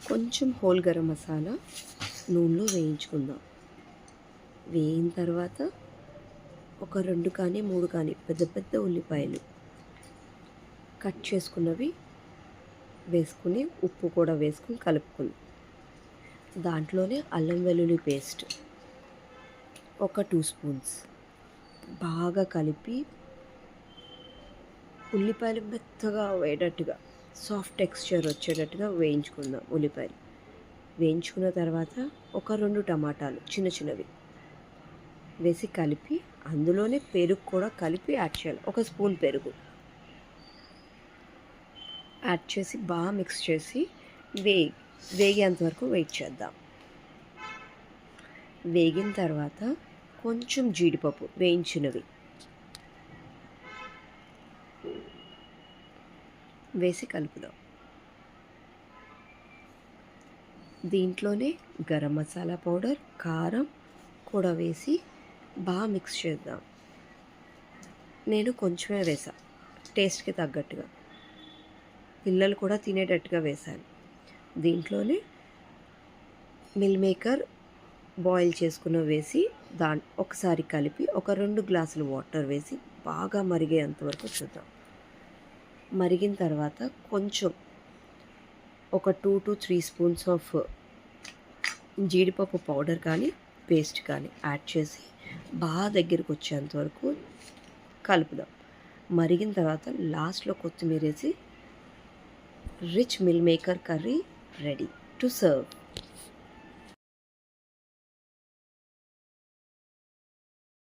కొంచెం హోల్ గరం మసాలా నూనెలో వేయించుకుందాం. వేయిన తర్వాత ఒక 2 కానీ 3 కానీ పెద్ద పెద్ద ఉల్లిపాయలు కట్ చేసుకున్నవి వేసుకుని ఉప్పు కూడా వేసుకుని కలుపుకుందాం. దాంట్లోనే అల్లం వెల్లుల్లి పేస్ట్ ఒక 2 స్పూన్స్ బాగా కలిపి ఉల్లిపాయలు మెత్తగా అయ్యేటట్టుగా సాఫ్ట్ టెక్స్చర్ వచ్చేటట్టుగా వేయించుకుందాం. ఉల్లిపాయలు వేయించుకున్న తర్వాత ఒక 2 టమాటాలు చిన్న చిన్నవి వేసి కలిపి అందులోనే పెరుగు కూడా కలిపి యాడ్ చేయాలి. ఒక స్పూన్ పెరుగు యాడ్ చేసి బాగా మిక్స్ చేసి వేగేంత వరకు వెయిట్ చేద్దాం. వేగిన తర్వాత కొంచెం జీడిపప్పు వేయించినవి వేసి కలుపుదాం. దీంట్లోనే గరం మసాలా పౌడర్, కారం కూడా వేసి బాగా మిక్స్ చేద్దాం. నేను కొంచెమే వేసాను, టేస్ట్కి తగ్గట్టుగా, పిల్లలు కూడా తినేటట్టుగా వేశాను. దీంట్లోనే మిల్ మేకర్ బాయిల్ చేసుకున్న వేసి ఒకసారి కలిపి ఒక 2 గ్లాసులు వాటర్ వేసి బాగా మరిగేంత వరకు చూద్దాం. మరిగిన తర్వాత కొంచెం ఒక 2 to 3 స్పూన్స్ ఆఫ్ జీడిపప్పు పౌడర్ కానీ పేస్ట్ కానీ యాడ్ చేసి బాగా దగ్గరికి వచ్చేంత వరకు కలుపుదాం. మరిగిన తర్వాత లాస్ట్లో కొత్తిమీర వేసి rich meal maker curry ready to serve.